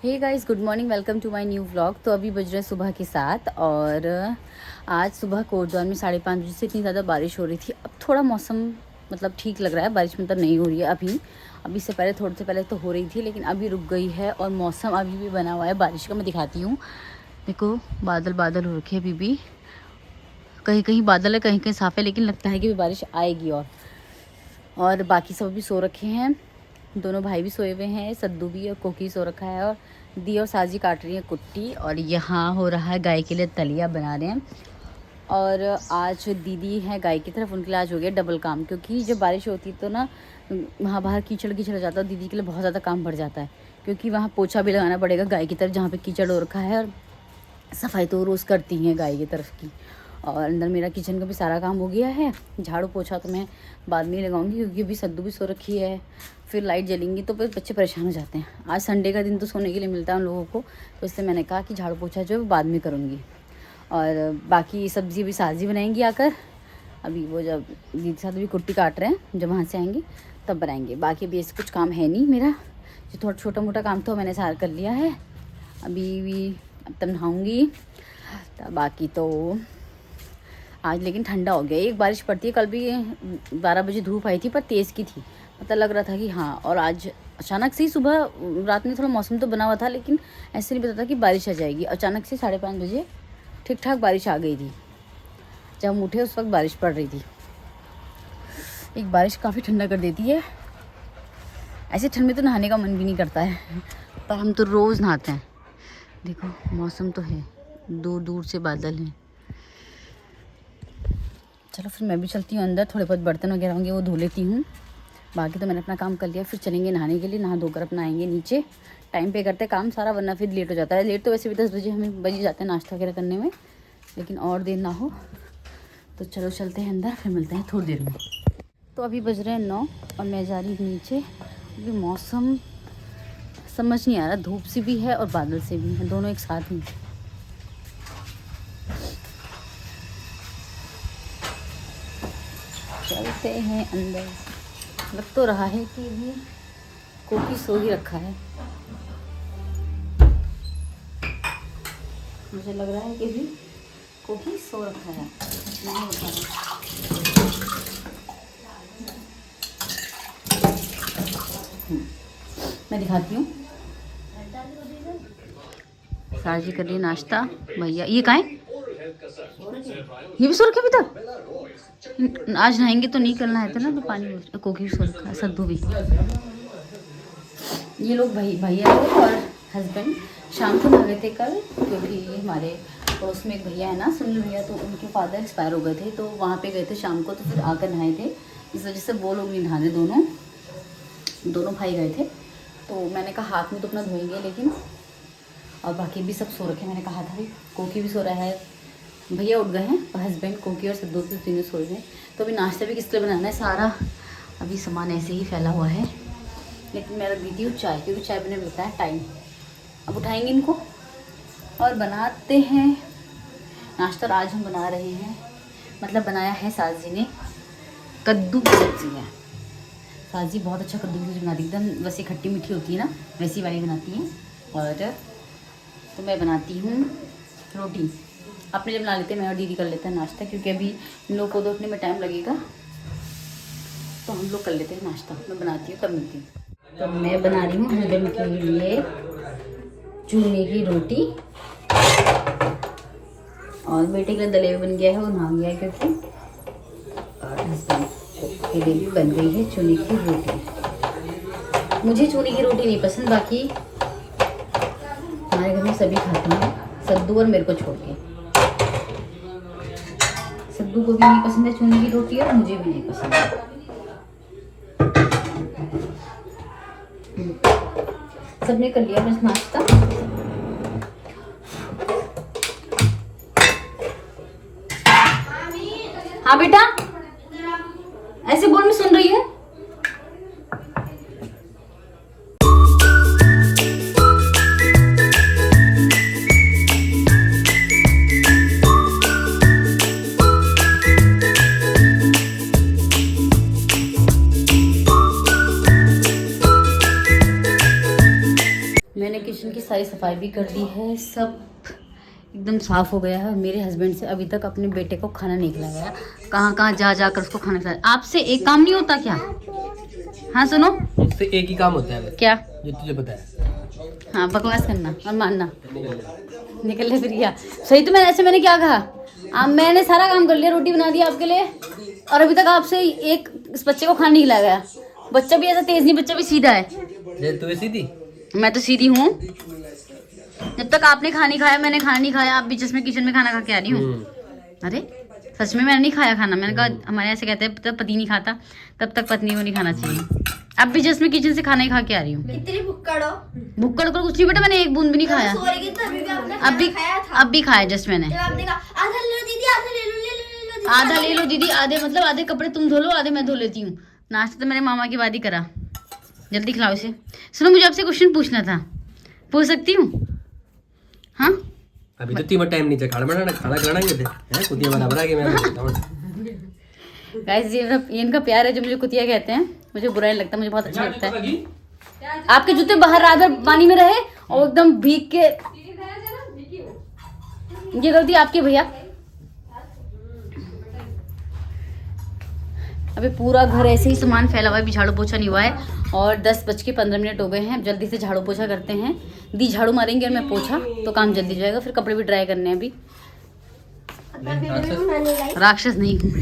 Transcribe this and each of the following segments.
Hey guys, good morning, welcome to my new vlog. तो अभी बज रहे हैं सुबह के 7 और आज सुबह कोटद्वार में 5:30 बजे से इतनी ज़्यादा बारिश हो रही थी। अब थोड़ा मौसम मतलब ठीक लग रहा है, बारिश मतलब नहीं हो रही है अभी से पहले, थोड़े से पहले तो हो रही थी लेकिन अभी रुक गई है और मौसम अभी भी बना हुआ है बारिश का। मैं दिखाती हूँ, देखो बादल बादल हो रखे अभी भी, कहीं कहीं बादल है कहीं कहीं साफ है, लेकिन लगता है कि बारिश आएगी। और बाकी सब भी सो रखे हैं, दोनों भाई भी सोए हुए हैं, सद्दू भी और कोकी सो रखा है और दी और साजी काट रही है कुट्टी। और यहाँ हो रहा है गाय के लिए तलिया बना रहे हैं। और आज दीदी है गाय की तरफ, उनके लिए आज हो गया डबल काम, क्योंकि जब बारिश होती है तो ना वहाँ बाहर कीचड़ कीचड़ हो जाता है। दीदी के लिए बहुत ज़्यादा काम बढ़ जाता है, क्योंकि वहाँ पोछा भी लगाना पड़ेगा गाय की तरफ जहाँ पे कीचड़ हो रखा है, और सफाई तो रोज़ करती हैं गाय की तरफ की। और अंदर मेरा किचन का भी सारा काम हो गया है। झाड़ू पोछा तो मैं बाद में ही लगाऊंगी, क्योंकि अभी सद्दू भी सो रखी है, फिर लाइट जलेंगी तो फिर बच्चे परेशान हो जाते हैं। आज संडे का दिन तो सोने के लिए मिलता है उन लोगों को, तो इसलिए मैंने कहा कि झाड़ू पोछा जो है बाद में करूँगी। और बाकी सब्ज़ी भी साजी बनाएंगी आकर, अभी वो जब दीदी के साथ भी कुट्टी काट रहे हैं, जब वहाँ से आएंगे तब बनाएंगे। बाकी अभी ऐसे कुछ काम है नहीं मेरा, जो थोड़ा छोटा मोटा काम तो मैंने सारा कर लिया है। अभी भी अब तब नहाऊँगी, बाकी तो आज लेकिन ठंडा हो गया। एक बारिश पड़ती है, कल भी 12 बजे धूप आई थी पर तेज़ की थी, पता लग रहा था कि हाँ। और आज अचानक से ही सुबह रात में थोड़ा मौसम तो बना हुआ था, लेकिन ऐसे नहीं पता था कि बारिश आ जाएगी। अचानक से 5:30 बजे ठीक ठाक बारिश आ गई थी। जब हम उठे उस वक्त बारिश पड़ रही थी। एक बारिश काफ़ी ठंडा कर देती है, ऐसे ठंड में तो नहाने का मन भी नहीं करता है, पर हम तो रोज़ नहाते हैं। देखो मौसम तो है, दूर दूर से बादल हैं। चलो फिर मैं भी चलती हूँ अंदर, थोड़े बहुत बर्तन वगैरह होंगे वो धो लेती हूँ। बाकी तो मैंने अपना काम कर लिया, फिर चलेंगे नहाने के लिए। नहा धोकर अपना आएंगे नीचे, टाइम पे करते काम सारा, वरना फिर लेट हो जाता है। लेट तो वैसे भी 10 बजे हमें बज जाते हैं नाश्ता वगैरह करने में, लेकिन और देर ना हो। तो चलो चलते हैं अंदर, फिर मिलते हैं थोड़ी देर में। तो अभी बज रहे हैं 9 और मैं जा रही हूँ नीचे। अभी मौसम समझ नहीं आ रहा, धूप सी भी है और बादल से भी है, दोनों एक साथ ही। चलते हैं अंदर। लग तो रहा है कि भी कोकी सो ही रखा है, मुझे लग रहा है कि भी कोकी सो रखा है, नहीं उठा मैं दिखाती हूँ। साजी कर रही नाश्ता। भैया ये कहाँ है, ये भी सो रखे अभी तक। आज नहाएंगे तो नहीं, करना है था ना, तो पानी। कोकी भी सो रखा है, सद्दू भी। ये लोग भैया लोग और हस्बैंड शाम को नहा गए थे कल, क्योंकि हमारे पड़ोस में एक भैया है ना, सुनील भैया, तो उनके फादर एक्सपायर हो गए थे, तो वहाँ पे गए थे शाम को, तो फिर आकर नहाए थे। इस वजह से वो लोग नहीं नहाने, दोनों भाई गए थे। तो मैंने कहा हाथ में तो अपना धोएंगे, लेकिन और बाकी भी सब सो रखे। मैंने कहा था भाई, कोकी भी सो रहा है, भैया उठ गए हैं, और हस्बैंड कोकी और सद्दू से तीनों सो गए। तो अभी नाश्ता भी किसके लिए बनाना है, सारा अभी सामान ऐसे ही फैला हुआ है। लेकिन मैं रख दी थी चाय, क्योंकि चाय बनने में लगता है टाइम। अब उठाएंगे इनको और बनाते हैं नाश्ता। आज हम बना रहे हैं, मतलब बनाया है साजी ने, कद्दू की सब्जी है। साजी बहुत अच्छा कद्दू की सब्जी बनाती है, एकदम वैसे खट्टी मीठी होती है ना, वैसी वाली बनाती है। और तो मैं बनाती हूँ रोटी, अपने लिए बना लेते हैं, मैं और दीदी कर लेते हैं नाश्ता, क्योंकि अभी इन लोगों को तो उठने में टाइम लगेगा, तो हम लोग कर लेते हैं नाश्ता। मैं बनाती हूँ, तब मिलती हूँ। तो मैं बना रही हूँ हस्बैंड के लिए चूने की रोटी, और बेटे के लिए दलेवा बन गया है, वो नहा गया है क्योंकि। और हस्बैंड के लिए भी बन गई है चूने की रोटी। मुझे चूने की रोटी नहीं पसंद, बाकी हमारे घर में सभी खाते हैं, सद्दू और मेरे को छोड़ के। सद्दू को भी नहीं पसंद है चूने की रोटी, और मुझे भी नहीं पसंद है। सबने कर लिया बस नाश्ता। हाँ बेटा, ऐसे बोल, मैं सुन रही हूँ। मैंने किचन की सारी सफाई भी कर दी है, सब एकदम साफ़ हो गया है। मेरे हस्बैंड से अभी तक अपने बेटे को खाना नहीं खिलाया, कहाँ कहाँ जा जाकर उसको खाना खिलाया। आपसे एक काम नहीं होता क्या? हाँ सुनो, मुझसे एक ही काम होता है क्या? जो तुझे पता है। हाँ, बकवास करना और मानना। निकल ले फिर क्या सही। तो मैंने क्या कहा? मैंने सारा काम कर लिया, रोटी बना दी आपके लिए, और अभी तक आपसे एक इस बच्चे को खाना नहीं खिलाया गया। बच्चा भी ऐसा तेज नहीं, बच्चा भी सीधा है। तू ऐसी थी? मैं तो सीधी हूँ। जब तक आपने खाना नहीं खाया, मैंने खाना नहीं खाया। आप बीच में किचन में खाना खा के आ रही हूँ। अरे सच में मैंने नहीं खाया खाना। मैंने कहा, हमारे ऐसे कहते हैं जब पति नहीं खाता तब तक पत्नी को नहीं खाना चाहिए। अब भी जस्ट मैं किचन से खाना ही खा के आ रही हूँ। कितनी भुक्कड़ हो? भुक्कड़ को कुछ नहीं बेटा, मैंने एक बूंद भी नहीं खाया। अब भी खाया जस्ट मैंने। आधा ले लो दीदी, आधा ले लो, ले लो आधा ले लो दीदी, आधे मतलब आधे कपड़े तुम धो लो, आधे मैं धो लेती हूँ। नाश्ता तो मेरे मामा की बात ही करा। जल्दी खिलाओ इसे। सुनो, मुझे आपसे क्वेश्चन पूछना था, पूछ सकती हूँ? हाँ अभी तो तीन टाइम नीचे खाना खिलाना थे हैं, कुतिया बराबर आ गए। मैं गाइस, ये इनका प्यार है जो मुझे कुतिया कहते हैं। मुझे बुरा नहीं लगता, मुझे बहुत अच्छा लगता है। आपके जूते बाहर रात भर पानी में रहे और एकदम भीग के, ये गलती आपकी भैया। अभी पूरा घर ऐसे ही सामान फैला हुआ है, अभी झाड़ू पोछा नहीं हुआ है और 10:15 हो गए हैं। अब जल्दी से झाड़ू पोछा करते हैं। दी झाड़ू मारेंगे और मैं पोछा, तो काम जल्दी जाएगा। फिर कपड़े भी ड्राई करने हैं अभी। राक्षस नहीं हूँ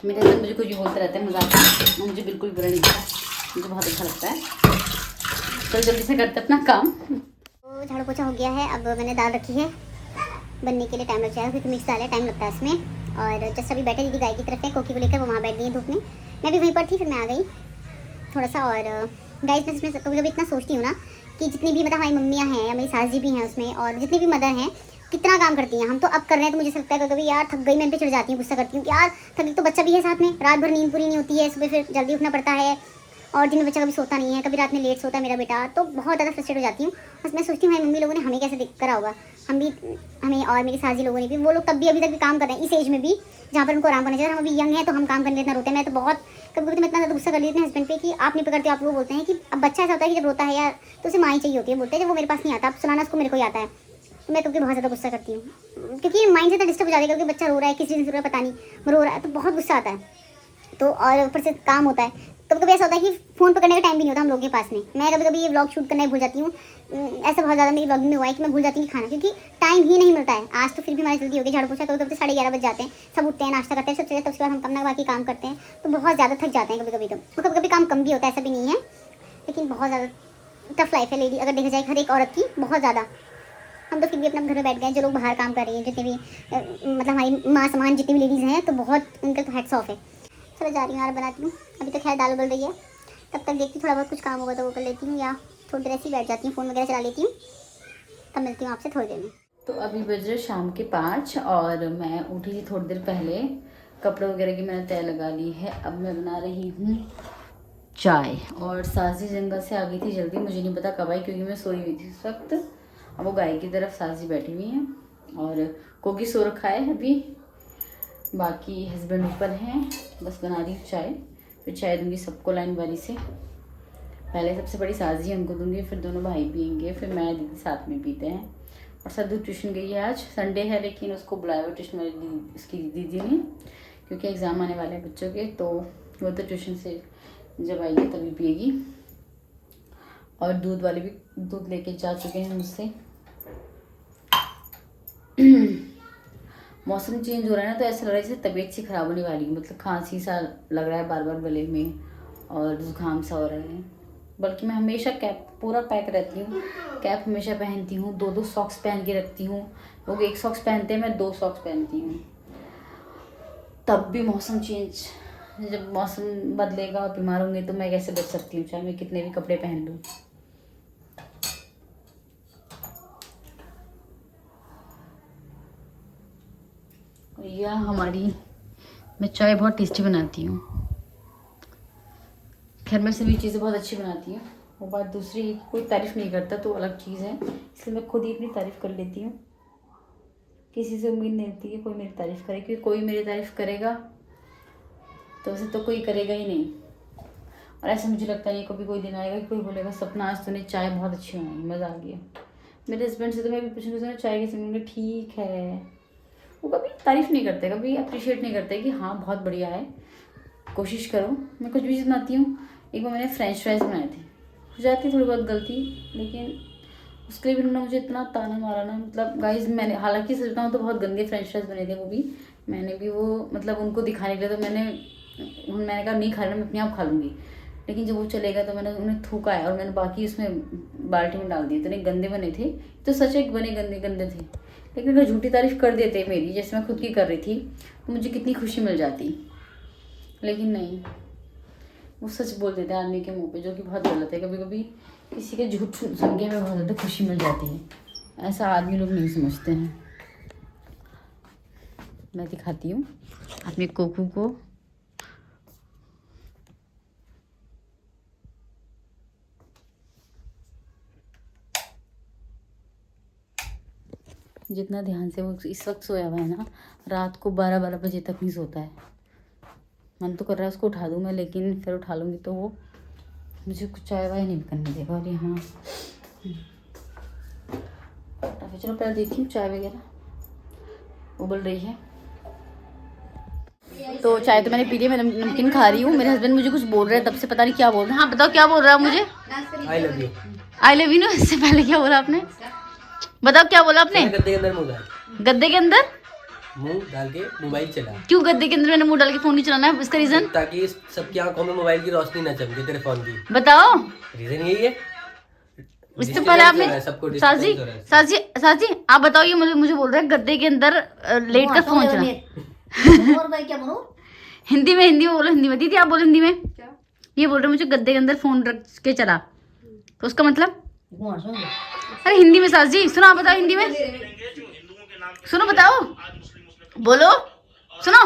मेरे हस्बैंड मुझे कुछ भी बोलते रहते हैं मजाक में, मुझे बिल्कुल बुरा नहीं लगता, मुझे बहुत अच्छा लगता है। तो जल्दी से करते अपना काम। तो झाड़ू पोछा हो गया है। अब मैंने दाल रखी है बनने के लिए, टाइम लग जाएगा क्योंकि मिक्स दाल है, टाइम लगता है इसमें। और जस्ट अभी बैठे दीदी गाय की तरफ है, कोकी को लेकर वो वहाँ बैठ गई है धूप में। मैं भी वहीं पर थी, फिर मैं आ गई थोड़ा सा। और गाइस मैं इसमें कभी कभी इतना सोचती हूँ ना कि जितनी भी मतलब हमारी मम्मियाँ हैं या मेरी सास जी भी हैं उसमें, और जितनी भी मदर हैं कितना काम करती हैं। हम तो अब कर रहे हैं तो मुझे लगता है कभी यार थक गई, मैं इन पर चढ़ जाती हूँ, गुस्सा करती हूँ कि यार थक गई। तो बच्चा भी है साथ में, रात भर नींद पूरी नहीं होती है, सुबह फिर जल्दी उठना पड़ता है, और दिन में बच्चा कभी सोता नहीं है, कभी रात में लेट सोता है मेरा बेटा। तो बहुत ज़्यादा फ्रस्ट्रेट हो जाती हूँ। बस मैं सोचती हूँ हमारी मम्मी लोगों ने हमें कैसे करा होगा, हम भी, हमें और मेरी सास जी लोगों ने भी, वो लोग तब भी अभी तक भी काम कर रहे हैं इस एज में भी जहाँ पर उनको आराम करना चाहिए। हम अभी यंग है तो हम काम करने इतना रोते हैं। मैं तो बहुत कभी कभी तो मैं इतना ज़्यादा गुस्सा कर लेती हूँ हस्बैंड पे कि आप नहीं पकड़ते, आप वो बोलते हैं कि अब बच्चा ऐसा होता है कि जब रोता है यार तो उसे माँ ही चाहिए होती है, बोलते हैं जब वो मेरे पास नहीं आता, अब सुनाना उसको मेरे को ही आता है। तो मैं कभी बहुत ज़्यादा गुस्सा करती हूँ क्योंकि माइंड से इतना डिस्टर्ब हो जाता है क्योंकि बच्चा रो रहा है, किस चीज़ से रो रहा है पता नहीं, वो रो रहा है तो बहुत गुस्सा आता है। तो और ऊपर से काम होता है, कभी कभी ऐसा होता है कि फ़ोन पकड़ने का टाइम भी नहीं होता हम लोगों के पास में। मैं कभी कभी ये व्लॉग शूट करना ही भूल जाती हूँ। ऐसा बहुत ज़्यादा मेरी व्लॉगिंग में हुआ है कि मैं भूल जाती हूँ खाना, क्योंकि टाइम ही नहीं मिलता है। आज तो फिर भी हमारी जल्दी हो गई, झाड़ू पोछा कभी कभी 11:30 बज जाते हैं, सब उठते हैं, नाश्ता करते हैं, सब चले, तब उसके बाद हम कम ना बाकी काम करते हैं, तो बहुत ज़्यादा थक जाते हैं कभी कभी। तो कभी कभी काम कम भी होता है, ऐसा भी नहीं है, लेकिन बहुत ज़्यादा टफ लाइफ है लेडी, अगर देखा जाए हर एक औरत की, बहुत ज़्यादा। हम तो फिर भी अपना घर में बैठ गए, जो लोग बाहर काम कर रही हैं, जितने भी मतलब हमारी माँ समान जितनी भी लेडीज़ हैं, तो बहुत उनका तो हेड्स ऑफ है। चलो जा रही हूँ यार, बनाती हूँ। अभी तो खैर दाल उबल रही है, तब तक देखती थोड़ा बहुत कुछ काम होगा तो वो कर लेती हूँ, या थोड़ी देर ऐसे ही बैठ जाती हूँ, फ़ोन वगैरह चला लेती हूँ। तब मिलती हूँ आपसे थोड़ी देर में। तो अभी बज रहे शाम के 5 और मैं उठी थी थोड़ी देर पहले। कपड़े वगैरह की मैंने तय लगा ली है। अब मैं बना रही हूँ चाय। और साजी जंगल से आ गई थी जल्दी, मुझे नहीं पता कब आई क्योंकि मैं सोई हुई थी उस वक्त। अब वो गाय की तरफ साजी बैठी हुई हैं और कोकी सो रखा है अभी, बाकी हस्बैंड ऊपर हैं। बस बना रही हूँ चाय, फिर चाय दूँगी सबको लाइन वाली से। पहले सबसे बड़ी साजी उनको दूँगी, फिर दोनों भाई पियेंगे, फिर मैं दीदी साथ में पीते हैं। और सद्दू ट्यूशन गई है, आज संडे है लेकिन उसको बुलाया हुआ ट्यूशन वाली उसकी दीदी ने, क्योंकि एग्ज़ाम आने वाले हैं बच्चों के, तो वो तो ट्यूशन से जब आएगी तभी पिएगी। और दूध वाले भी दूध लेके जा चुके हैं मुझसे। मौसम चेंज हो रहा है ना, तो ऐसा लग रहा है जैसे तबीयत सी खराब होने वाली है, मतलब खांसी सा लग रहा है बार बार गले में और जुकाम सा हो रहा है। बल्कि मैं हमेशा कैप पूरा पैक रहती हूँ, कैप हमेशा पहनती हूँ, 2 सॉक्स पहन के रखती हूँ। लोग 1 सॉक्स पहनते हैं, मैं 2 सॉक्स पहनती हूँ। तब भी मौसम चेंज, जब मौसम बदलेगा और बीमार होंगे तो मैं कैसे बच सकती हूँ, चाहे मैं कितने भी कपड़े पहन लूँ। यह हमारी, मैं चाय बहुत टेस्टी बनाती हूँ। खैर मैं सभी चीज़ें बहुत अच्छी बनाती हूँ, वो बात दूसरी, कोई तारीफ़ नहीं करता तो अलग चीज़ है, इसलिए मैं खुद ही अपनी तारीफ़ कर लेती हूँ। किसी से उम्मीद नहीं होती कि कोई मेरी तारीफ़ करे, क्योंकि कोई मेरी तारीफ़ करेगा तो उसे तो कोई करेगा ही नहीं। और ऐसा मुझे लगता नहीं कभी कोई दिन आएगा कि कोई बोलेगा सपना आज तूने चाय बहुत अच्छी बनाई, मज़ा आ गया। मेरे हस्बैंड से तो मैं भी पूछूँगी चाय कैसे बनी, ठीक है। वो कभी तारीफ़ नहीं करते, कभी अप्रिशिएट नहीं करते कि हाँ बहुत बढ़िया है, कोशिश करो। मैं कुछ भी चीज़ बनाती हूँ। एक बार मैंने फ्रेंच फ्राइज़ बनाए थे, हो जाती थोड़ी बहुत गलती, लेकिन उसके लिए भी उन्होंने मुझे इतना ताना मारा ना, मतलब गाइस मैंने हालांकि सच बताऊँ तो बहुत गंदे फ्रेंच फ्राइज़ बने थे वो भी। मैंने भी वो मतलब उनको दिखाने के लिए तो मैंने कहा नहीं खा रहा, मैं अपने आप खा लूँगी। लेकिन जब वो चलेगा तो मैंने उन्हें थूका है और मैंने बाकी उसमें बाल्टी में डाल दिए। इतने गंदे बने थे, तो सच एक बने गंदे थे। लेकिन अगर झूठी तारीफ़ कर देते मेरी, जैसे मैं खुद की कर रही थी, तो मुझे कितनी खुशी मिल जाती। लेकिन नहीं, वो सच बोल देते हैं आदमी के मुंह पे, जो कि बहुत गलत है। कभी कभी किसी के झूठ सुन के हमें बहुत ज़्यादा खुशी मिल जाती है, ऐसा आदमी लोग नहीं समझते हैं। मैं दिखाती हूँ अपने कोकू को। जितना ध्यान से वो इस वक्त सोया हुआ है ना, रात को 12-12 बजे तक नहीं सोता है। मन तो कर रहा है उसको उठा दूँ मैं, लेकिन फिर उठा लूँगी तो वो मुझे कुछ चाय वाय नहीं करने देगा। और यहाँ चलो पहले देखती हूँ चाय वगैरह उबल रही है। तो चाय तो मैंने पी ली, मैं नमकीन खा रही हूँ। मेरे हस्बैंड मुझे कुछ बोल रहे हैं, तब से पता नहीं क्या बोल रहे हैं। हाँ बताओ क्या बोल रहा है मुझे? I love you. I love you ना, इससे पहले क्या बोला आपने? बताओ क्या बोला आपने? गद्दे के अंदर मुंह डाल, गद्दे के अंदर मुंह डाल के मोबाइल चला। क्यों गद्दे के अंदर मैंने मुंह डाल के फोन नहीं चलाना है? इसका रीजन? ताकि सबकी आंखों में मोबाइल की रोशनी ना चमके तेरे फोन की। बताओ। रीजन यही है। इससे पहले आपने सबको साजी आप बताओ। ये मुझे बोल रहे हैं गद्दे के अंदर लेट कर फोन चला। हिंदी में बोलो, हिंदी में। दीदी आप बोलो हिंदी में। ये बोल रहे मुझे गद्दे के अंदर फोन रख के चला, तो उसका मतलब? अरे हिंदी में सास जी, सुनो आप बताओ हिंदी में। सुनो बताओ, बोलो, सुनो।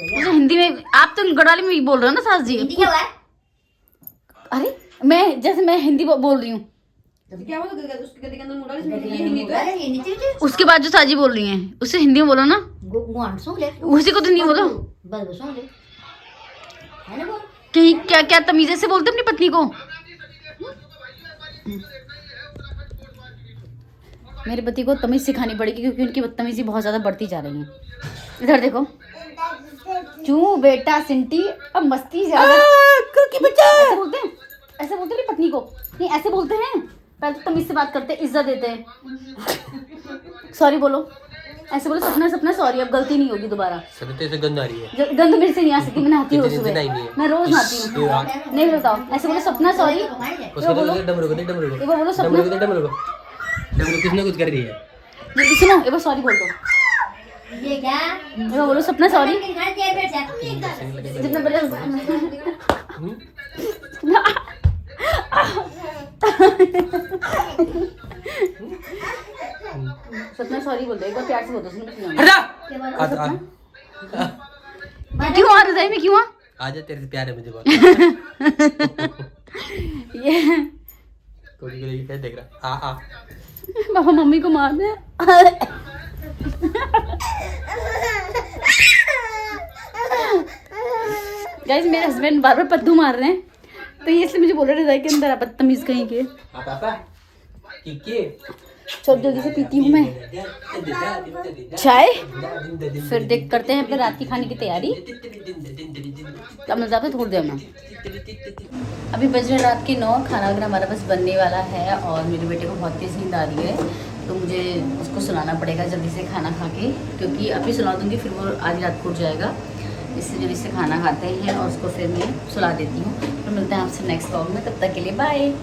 मुझे हिंदी में, आप तो गढ़वाली में बोल रहे हो ना सास जी? क्या हुआ है? अरे मैं जैसे मैं हिंदी बोल रही हूँ, क्या बोल उसके गद्दे के अंदर मुंह डाल, इसमें हिंदी तो है। उसके बाद जो साजी बोल रही हैं उससे हिंदी में बोलो ना। उसी को तो नहीं बोलो। कहीं क्या क्या तमीज़ से बोलते अपनी पत्नी को। मेरे पति को तमीज़ सिखानी पड़ेगी, क्योंकि उनकी बदतमीजी बहुत ज़्यादा बढ़ती जा रही है। इधर देखो। क्यों बेटा सिंटी, अब मस्ती ज़्यादा। ऐसे बोलते हैं, ऐसे बोलते हैं पत्नी को? नहीं ऐसे बोलते हैं। पहले तो तमीज़ से बात करते हैं, इज्जत देते हैं। सॉरी बोलो, ऐसे बोलो सपना सॉरी, अब गलती नहीं होगी दोबारा। से गंद आ रही है। गंद मेरे से नहीं आ सकती, मैं नहाती हूँ सुबह, मैं रोज नहाती हूँ। नहीं बताओ, ऐसे बोलो सपना सॉरी। एक बार बोलो सपना। किसने कुछ कर रही है? जल्दी सुनो, एक बार सॉरी बोल दो। ये क्या? एक बार बोलो सपना सॉरी। जितना बड़े सपना सॉरी बोल दो, एक बार प्यार से बोल दो। क्यों आ रजाई में, क्यों आजा, तेरे से प्यार है मुझे बहुत। ये देख रहा आ पापा मम्मी को मार दे। गाइस मेरे हस्बैंड बार बार पद्दू मार रहे हैं, तो ये इसलिए मुझे बोल रहे रजाई के अंदर आप बदतमीज कहीं के। चल जल्दी से पीती हूँ मैं चाय, फिर देख करते हैं अपने रात की खाने की तैयारी। तब मजा पे थोड़ी देर में। अभी बज रहे रात के 9, खाना वगैरह हमारा बस बनने वाला है और मेरे बेटे को बहुत तेज़ नींद आ रही है, तो मुझे उसको सुलाना पड़ेगा जल्दी से खाना खा के, क्योंकि अभी सुला दूँगी फिर वो आधी रात को उठ जाएगा। इससे जल्दी से खाना खाते हैं और उसको फिर मैं सुला देती हूँ। तो मिलते हैं आपसे नेक्स्ट व्लॉग में, तब तक के लिए बाय।